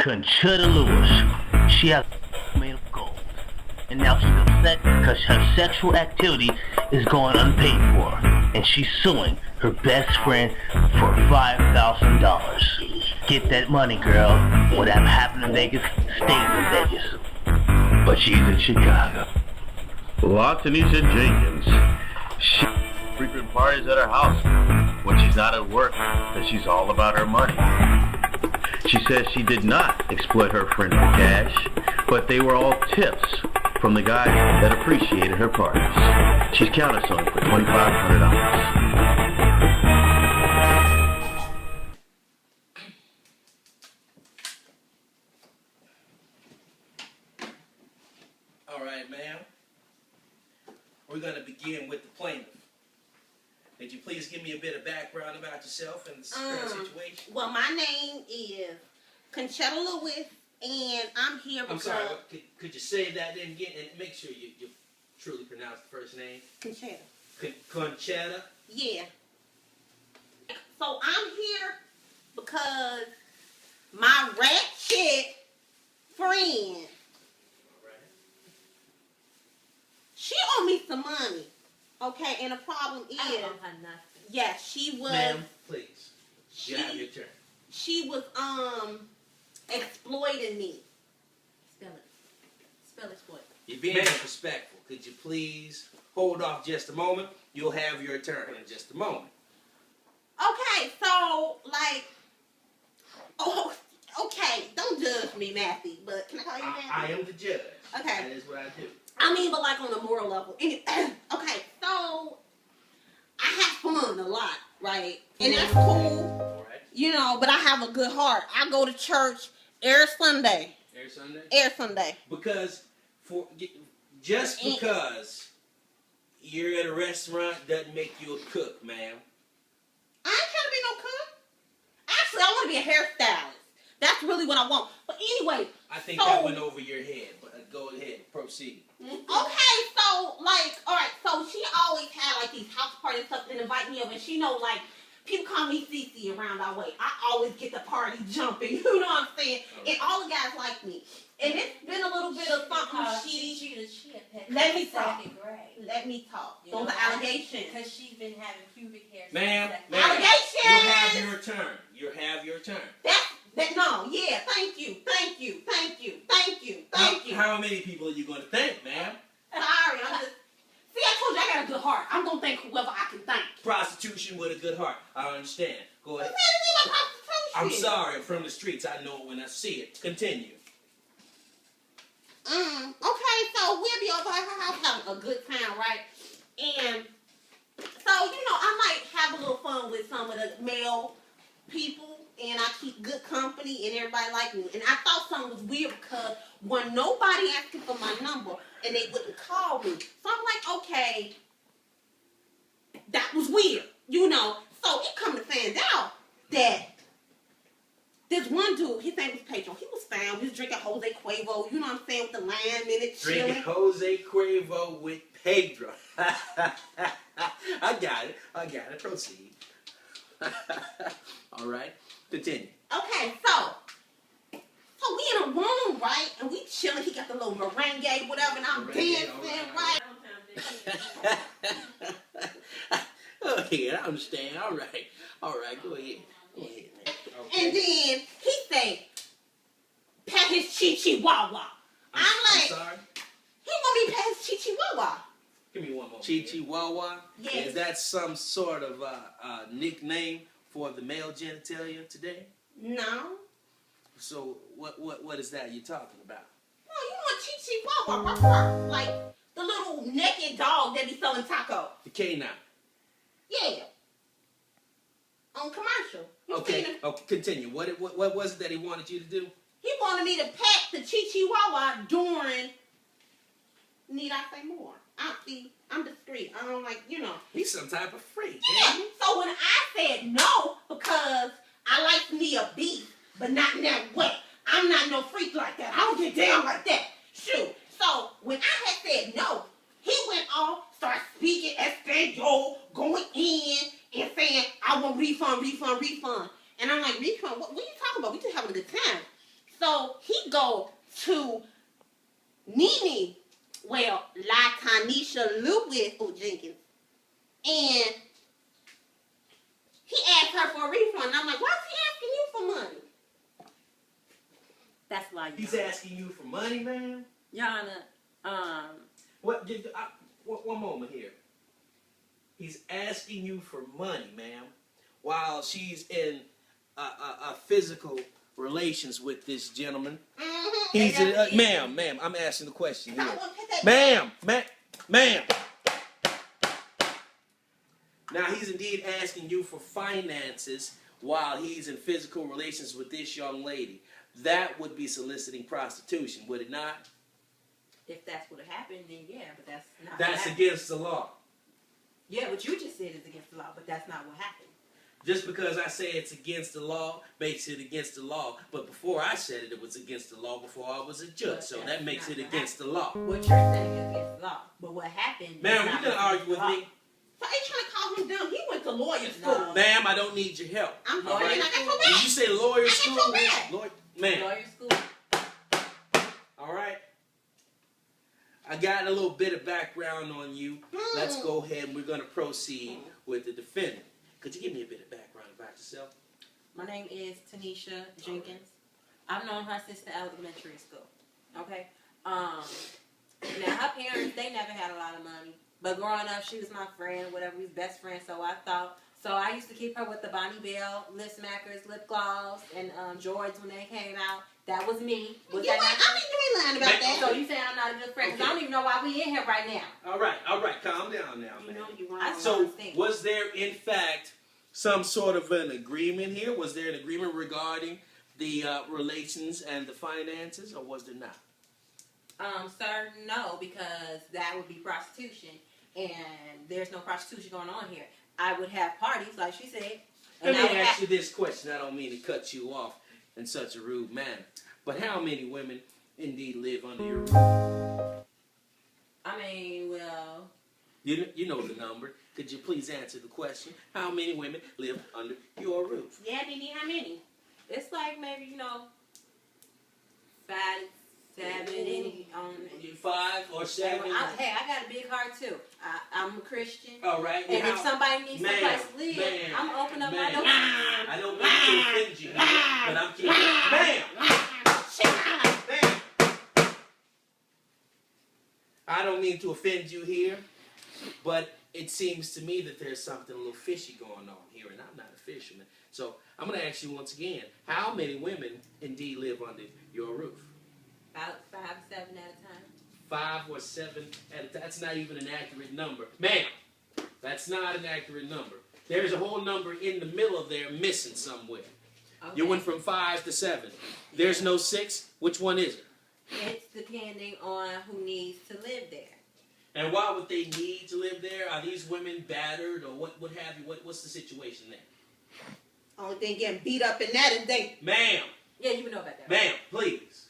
Conchetta Lewis. She has made of gold. And now she's upset because her sexual activity is going unpaid for. And she's suing her best friend for $5,000. Get that money, girl. Whatever happened in Vegas, stays in Vegas. But she's in Chicago. Latanisha Jenkins. She frequent parties at her house when she's not at work because she's all about her money. She says she did not exploit her friend for cash, but they were all tips from the guys that appreciated her parties. She's countersuing for $2,500. All right, ma'am. We're going to begin with the plaintiff. Could you please give me a bit of background about yourself and the current situation? Well, my name is Conchetta Lewis, and I'm here because... I'm sorry, could you say that then again and make sure you truly pronounce the first name? Conchetta. Conchetta? Yeah. So I'm here because my ratchet friend, she owed me some money. Okay, and the problem is... I don't have nothing. Yeah, she was... Ma'am, please. You have your turn. She was, exploiting me. Spell it. Spell exploit. You're being disrespectful. Could you please hold off just a moment? You'll have your turn in just a moment. Okay, so, like... Oh, okay, don't judge me, Matthew, but can I call you Matthew? I am the judge. Okay. That is what I do. I mean, but like on a moral level. Okay, so I have fun a lot, right? And that's cool. Right. You know, but I have a good heart. I go to church every Sunday. Every Sunday? Every Sunday. Because, just because you're at a restaurant doesn't make you a cook, ma'am. I ain't trying to be no cook. Actually, I want to be a hairstylist. That's really what I want. But anyway. I think that went over your head, but go ahead, proceed. Okay, so, like, alright, so she always had, like, these house parties and stuff and invite me over, and she know, like, people call me Cece around our way. I always get the party jumping, you know what I'm saying? And all the guys like me. And it's been a little bit of something Let me talk. Let me talk. Those are allegations. Because she's been having pubic hair. Ma'am, allegations! You have your turn. You have your turn. Thank you. How many people are you going to thank, ma'am? Sorry, I told you I got a good heart. I'm going to thank whoever I can thank. Prostitution with a good heart. I understand. Go ahead. Prostitution? I'm sorry. I'm from the streets. I know it when I see it. Continue. Okay, so we'll be over at her house having a good time, right? And so, you know, I might have a little fun with some of the male people, and I keep good company, and everybody like me. And I thought something was weird because when nobody asking for my number, and they wouldn't call me. So I'm like, okay, that was weird, you know. So it come to find out that this one dude, his name was Pedro, he was found, we was drinking Jose Cuervo, you know what I'm saying, with the lime in it, chilling. Drinking Jose Cuervo with Pedro. I got it. Proceed. All right. Continue. Okay, so we in a room, right? And we chilling. He got the little merengue, whatever, and I'm dancing, right? Okay, I understand. All right. Go ahead. Okay. And then he said, pat his chi-chi-wah-wah. I'm like, sorry? he want me to pat his chi-chi-wah-wah. Give me one more. Chi-chi-wah-wah? Yes. Is that some sort of nickname for the male genitalia today? No. So what is that you're talking about? No, you want chi-chi-wah-wah, like the little naked dog that be selling taco. The canine. Yeah. On commercial. Okay, continue. What was it that he wanted you to do? He wanted me to pat the chi-chi-wah-wah during... Need I say more? I'm discreet. I don't like, you know. He's some type of freak. Yeah. So when I said no, because I like me a beef, but not in that way. I'm not no freak like that. I don't get down like that. Shoot. So when I had said no, he went off, started speaking Espanol, going in and saying, I want refund. And I'm like, refund? What are you talking about? We just having a good time. So So he go to Nene, well, LaTanisha Lewis Jenkins, and he asked her for a refund. And I'm like, why is he asking you for money? That's like He's asking you for money, man? Your Honor, What? One moment here. He's asking you for money, ma'am, while she's in a physical relations with this gentleman. Mm-hmm. He's ma'am, I'm asking the question here. Ma'am. Now he's indeed asking you for finances while he's in physical relations with this young lady. That would be soliciting prostitution, would it not? if that's what happened, then yeah, but that's not. That's against the law. Yeah, what you just said is against the law, but that's not what happened. Just because I say it's against the law makes it against the law. But before I said it, it was against the law before I was a judge. But So that makes it against the law. What you're saying is against the law. But what happened... Ma'am, you gonna argue with me? So they trying to call him dumb. He went to lawyer school. No. Ma'am, I don't need your help. I'm All lawyer right? and I got your Did back. you say lawyer I got school? your back. Ma'am. Lawyer school. All right. I got a little bit of background on you. Let's go ahead and we're going to proceed with the defendant. Could you give me a bit of background about yourself? My name is Tanisha Jenkins. I've known her since the elementary school. Okay? Now, her parents, they never had a lot of money. But growing up, she was my friend, whatever, we was best friends, so I thought. So I used to keep her with the Bonnie Bell, lip smackers, lip gloss, and Jordans when they came out. That was me. Was You that know what? not I mean, you ain't lying about that. So you saying I'm not a good friend? Because I don't even know why we in here right now. All right. Calm down now, You man. know you wrong. So, was there, in fact, some sort of an agreement here? Was there an agreement regarding the relations and the finances, or was there not? Sir, no, because that would be prostitution, and there's no prostitution going on here. I would have parties, like she said. Let me ask you this question. I don't mean to cut you off in such a rude manner, but how many women indeed live under your roof? I mean, well... You know the number. Could you please answer the question? How many women live under your roof? Yeah, Nene, how many? It's like maybe, 5, 7, any... 5 or 7? Hey, I got a big heart, too. I'm a Christian. All right. And if somebody needs someplace to live, I'm going to open up my door. I don't mean to offend you, but I'm keeping... Ma'am! I don't mean to offend you here, but it seems to me that there's something a little fishy going on here, and I'm not a fisherman. So I'm going to ask you once again, how many women indeed live under your roof? About 5, 7 at a time. 5 or 7 at a time. That's not even an accurate number. Ma'am, that's not an accurate number. There's a whole number in the middle there missing somewhere. Okay. You went from 5 to 7. There's no 6. Which one is it? It's depending on who needs to live there. And why would they need to live there? Are these women battered or what have you? What's the situation there? Only thing getting beat up in that is they... Ma'am. Yeah, you would know about that. Ma'am, please.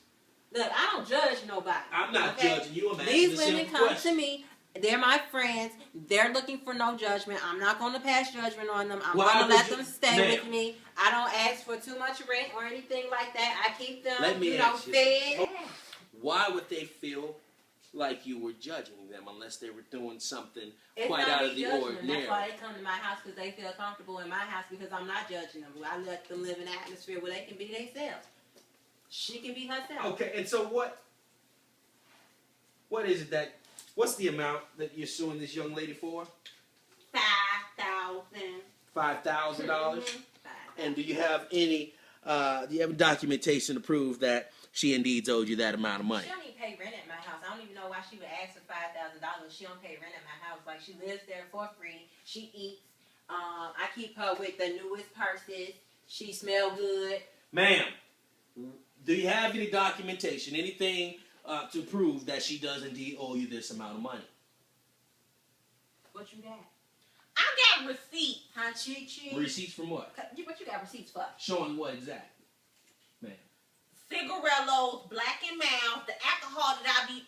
Look, I don't judge nobody. I'm not judging you. I'm asking These a women simple come question. to me. They're my friends. They're looking for no judgment. I'm not going to pass judgment on them. I'm Why going to would let you- them stay Ma'am. with me. I don't ask for too much rent or anything like that. I keep them, Let me ask you. fed. Why would they feel like you were judging them unless they were doing something It's quite not out me of the judging them. ordinary? That's why they come to my house, because they feel comfortable in my house, because I'm not judging them. I let them live in an atmosphere where they can be themselves. She can be herself. Okay, and so what is it that, what's the amount that you're suing this young lady for? $5,000. $5,000? Mhm. And do you have any, do you have documentation to prove that she indeed owed you that amount of money? She don't even pay rent at my house. I don't even know why she would ask for $5,000. She don't pay rent at my house. Like, she lives there for free. She eats. I keep her with the newest purses. She smell good. Ma'am, do you have any documentation, anything to prove that she does indeed owe you this amount of money? What you got? I got receipts. Huh, Chi-Chi? Receipts from what? What you got receipts for? Showing what exactly? Ma'am. Cigarillos, Black and Miles, the alcohol that I be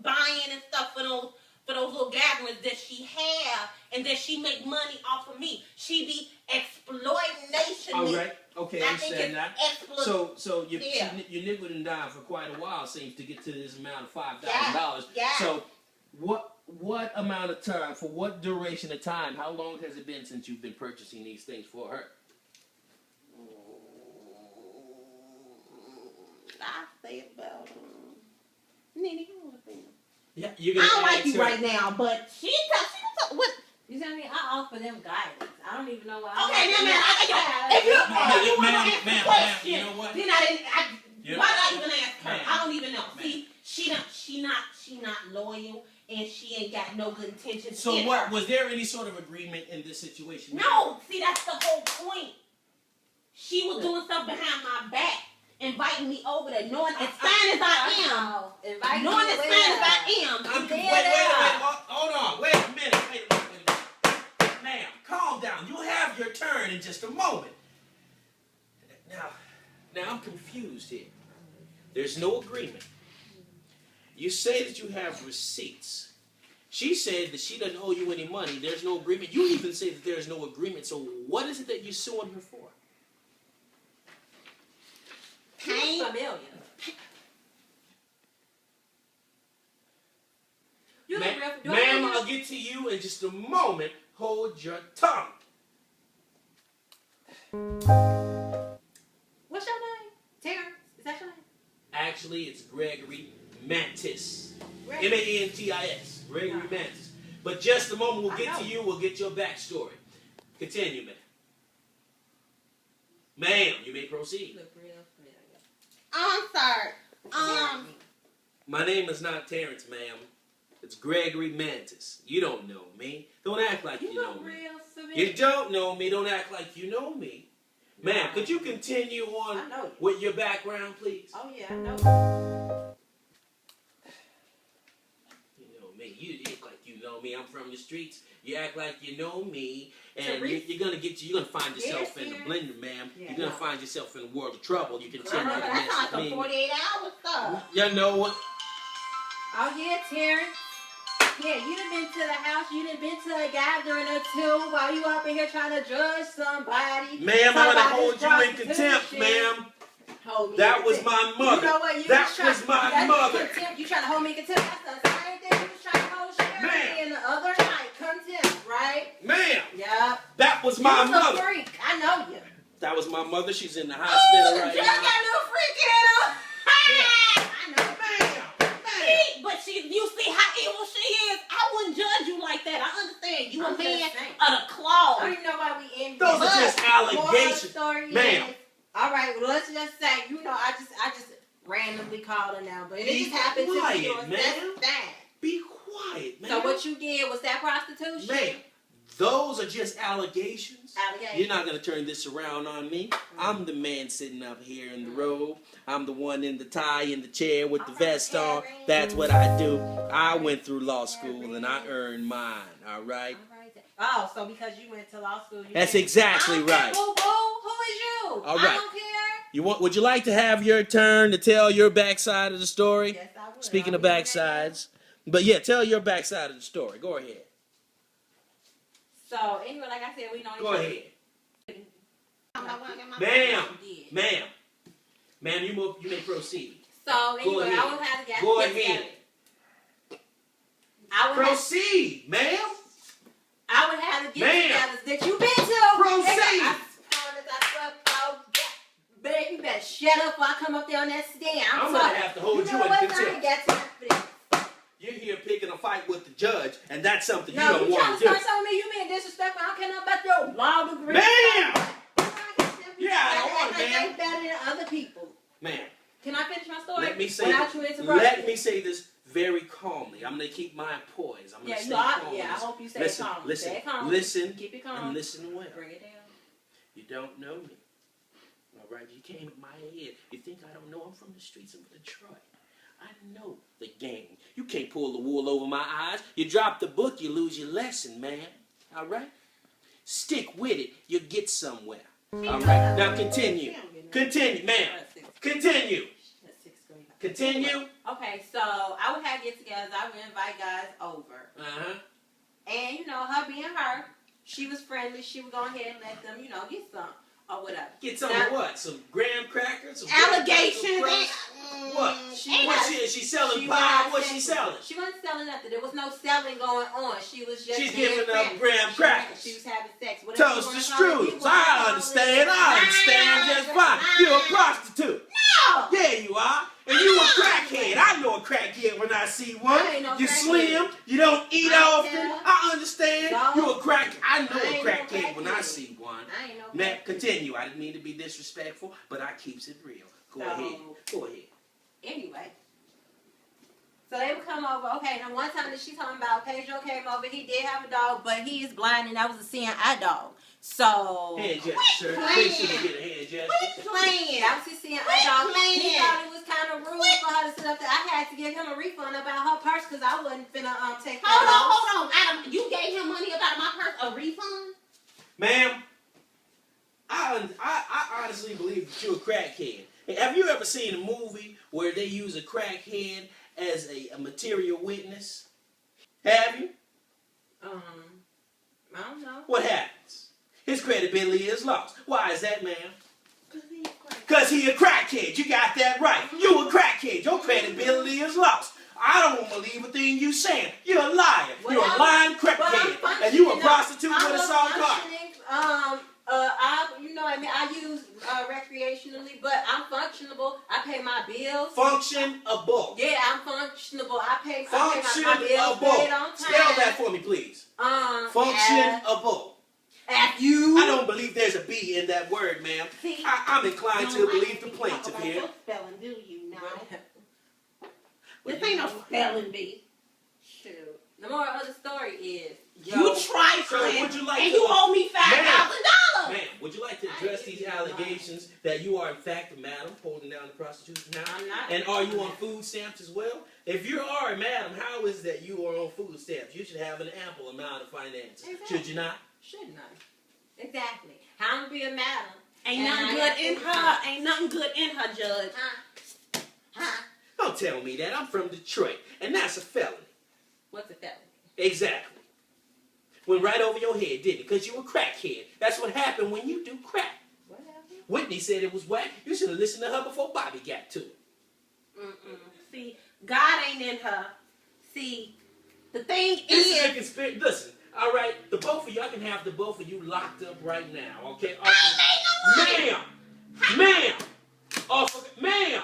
buying and stuff for those little gatherings that she have, and that she make money off of me. She be exploiting All right. Okay, I I think understand that. it's So you Yeah. you nickel and dime for quite a while seems to get to this amount of $5,000. Yeah. So what amount of time, for what duration of time, how long has it been since you've been purchasing these things for her? I say about Nene, hold on. Yeah, you're I gonna don't like ask you her. right now, but she what? You see what I mean? I offer them guidance. I don't even know why. Okay, now, man, if you want to answer the Ma'am, question, you know what? then I didn't. You Why know- not even ask her? Ma'am. I don't even know. Ma'am. See, she not loyal, and she ain't got no good intentions. So in what her. was there any sort of agreement in this situation? No, see, that's the whole point. She was doing stuff behind my back, inviting me over there, knowing as fine as I am. Knowing as fine as I am. Wait, hold on. Wait a minute. Ma'am, calm down. You'll have your turn in just a moment. Now I'm confused here. There's no agreement. You say that you have receipts. She said that she doesn't owe you any money. There's no agreement. You even say that there's no agreement. So what is it that you're suing her for? Pain. Familiar. You look real. Do I Ma'am, look I'll get to you in just a moment. Hold your tongue. What's your name? Terrence. Is that your name? Actually, it's Gregory Mantis. Gregory. M-A-N-T-I-S. Gregory Mantis. But just a moment, we'll I get know. to you. We'll get your backstory. Continue, ma'am. Ma'am, you may You proceed. look real familiar. I'm sorry. My name is not Terrence, ma'am. It's Gregory Mantis. You don't know me. Don't act like you, You know look me. real familiar. You don't know me. Don't act like you know me. Ma'am, could you continue on I know you. with your background, please? Oh yeah, I know. You know me. You act like you know me. I'm from the streets. You act like you know me, and Therese? you're gonna find yourself Yes, in the yes. blender, ma'am. Yeah, You're gonna no. find yourself in a world of trouble. You continue to That mess sounds with like me. a 48-hour stuff. You know what? Oh yeah, Terrence. Yeah, you done been to the house. You done been to a gathering or two while you up in here trying to judge somebody. Ma'am, I'm gonna Somebody's hold you in contempt, prostitution. ma'am. Hold me That in was contempt. my mother. You know what? You That was trying- was my that's mother. Contempt. You trying to hold me in contempt? That's the same thing you was trying to hold Sherry Ma'am. in the other night. Contempt, right? Ma'am, Yep. that was my You was mother. a freak. I know you. That was my mother. She's in the Ooh, hospital right just now. got a little freak in her. I know. See, but you see how evil she is. I wouldn't judge you like that. I understand. You a I'm just man saying. of the I claw. don't even know why we in Those here. are just Moral of the allegations. story Ma'am. is- all right, well, let's just say, you know, I just randomly called her now, but it Be just happened to quiet, be yours. ma'am. That's that. Be quiet, man. So what you did was that prostitution? Ma'am, those are just allegations. Allegation. You're not going to turn this around on me. I'm the man sitting up here in the robe. I'm the one in the tie in the chair with the vest on. That's what I do. I went through law school and I earned mine, all right? All right then. Oh, so because you went to law school, you That's can't- exactly I don't care, right. Boo boo. Who is you? All I right. don't care. Would you like to have your turn to tell your backside of the story? Yes, I would. Speaking Are of we doing that backsides. But yeah, tell your backside of the story. Go ahead. now? So anyway, like I said, we know each Go other. ahead. Ma'am. Ma'am, you may proceed. So anyway, ahead. I would have to get Go get ahead. together. I would have, Proceed, ma'am. I would have to get Ma'am. together that you been to. Proceed. I baby, you better shut up before I come up there on that stand. I'm talking. gonna have to hold you know in what? I contempt. ain't got time for this. You're here picking a fight with the judge, and that's something you No, don't you want trying to to do. start telling me you being disrespectful? I don't care nothing about your law degree. Ma'am! Yeah, I don't want it, Like ma'am. they better than other people. Ma'am, Can I finish my story? let me say Without you interrupting? let me say this very calmly. I'm gonna keep my poise. I'm gonna Yeah, stay no, calm. I hope you stay listen, calm. Listen, Stay calm. listen, Keep it and calm. listen well. Bring it down. You don't know me. All right, you came at my head. You think I don't know? I'm from the streets of Detroit. I know the game. You can't pull the wool over my eyes. You drop the book, you lose your lesson, man. All right? Stick with it. You'll get somewhere. All right? Now continue. Continue, ma'am. Continue. That's sixth grade. Continue. Okay, so I would have get-togethers. I would invite guys over. Uh-huh. And, you know, her being her, she was friendly. She would go ahead and let them, you know, get some. or whatever. Get some Now, of what? Some graham crackers? Some Allegations. What? She selling pie? What's she selling? She wasn't selling nothing. There was no selling going on. She was just. She's giving up graham crackers. She was having sex. Toast the strudels. I understand just fine. You're a prostitute. No. Yeah, you are. And you a crackhead. I know a crackhead when I see one. You slim. You don't eat often. I understand. You a crack. I know a crackhead when I see one. Now, continue. I didn't mean to be disrespectful, but I keeps it real. Go ahead. Go ahead. Anyway. So they would come over. Okay, now one time that she's talking about Pedro came over. He did have a dog, but he is blind, and that was a seeing eye dog. So hand gesture, sir. They shouldn't get a hand gesture. Quit playing. That was his seeing eye dog. He thought it was kind of rude for her to sit up there. I had to give him a refund about her purse because I wasn't finna take that off. Hold on. You gave him money about my purse, a refund? Ma'am, I honestly believe that you're a crackhead. Have you ever seen a movie where they use a crackhead as a material witness? Have you? I don't know. What happens? His credibility is lost. Why is that, ma'am? Because he a crackhead. You got that right. You a crackhead. Your credibility is lost. I don't believe a thing you saying. You're a liar. You're a lying crackhead. And you a prostitute with a soft heart. I use recreationally, but I'm functionable. I pay my bills. Functionable. Yeah, I'm functionable. I pay my bills paid on time. Spell that for me, please. Functionable. You. I don't believe there's a B in that word, ma'am. I'm inclined to believe the plaintiff here. Spelling, do you know? This ain't no spelling bee. Shoot. The moral of the story is you trifling, would you like and to, you owe me $5,000. Ma'am, would you like to address these allegations that you are in fact a madam holding down the prostitution house? I'm not. And are you on food stamps as well? If you are a madam, how is that you are on food stamps? You should have an ample amount of finances. Exactly. Should you not? Shouldn't I? Exactly. How to be a madam? Ain't nothing good in her. Ain't nothing good in her, Judge. Don't tell me that. I'm from Detroit, and that's a felony. What's a felony? Exactly. Went right over your head, didn't it? Because you a crackhead. That's what happened when you do crack. What happened? Whitney said it was whack. You should have listened to her before Bobby got to it. See, God ain't in her. See, the thing This is... a conspiracy. Listen, all right, the both of you, I can have the both of you locked up right now, okay? Ma'am! Ma'am! Ma'am!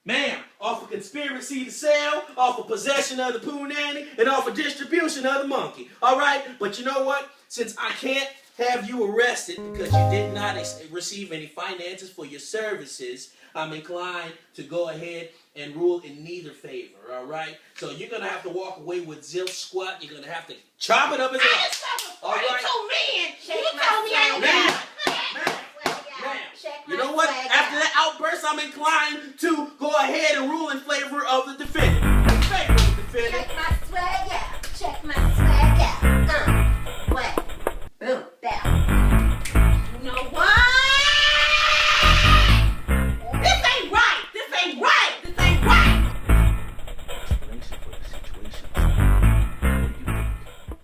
Ma'am, off of conspiracy to sell, off of possession of the punani, and off of distribution of the monkey. All right? But you know what? Since I can't have you arrested because you did not receive any finances for your services, I'm inclined to go ahead and rule in neither favor, all right? So you're going to have to walk away with zilch squat. You're going to have to chop it up as a... All right? You told me I ain't You know what? After that outburst, I'm inclined to go ahead and rule in favor of the defendant. In favor of the defendant. Check my swag out. Check my swag out. What? Boom. Down. You know what? This ain't right. This ain't right. This ain't right. Explanation for the situation. What do you think?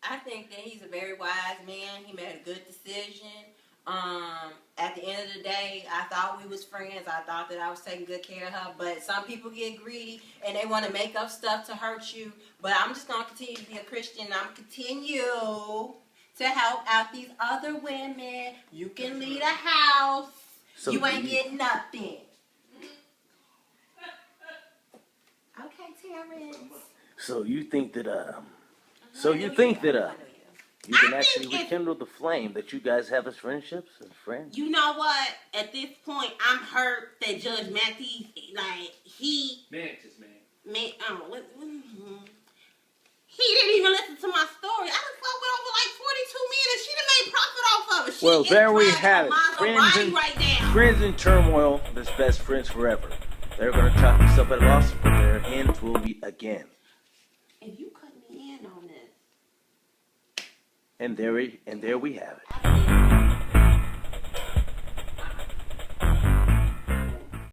I think that he's a very wise man. He made a good decision. At the end of the day, I thought we was friends. I thought that I was taking good care of her. But some people get greedy and they want to make up stuff to hurt you. But I'm just going to continue to be a Christian. I'm going to continue to help out these other women. You can leave the house. So you ain't getting nothing. Okay, Terrence. So you think that you can actually rekindle the flame that you guys have as friendships and friends? You know what? At this point, I'm hurt that Judge Matthews, Mantis, man. he didn't even listen to my story. I done fucked with over like 42 minutes. She done made profit off of it. Well, there we have it. Friends in turmoil, that's best friends forever. They're going to chop this up at a loss, but their hands will meet again. And you cut me in on this. And there we have it.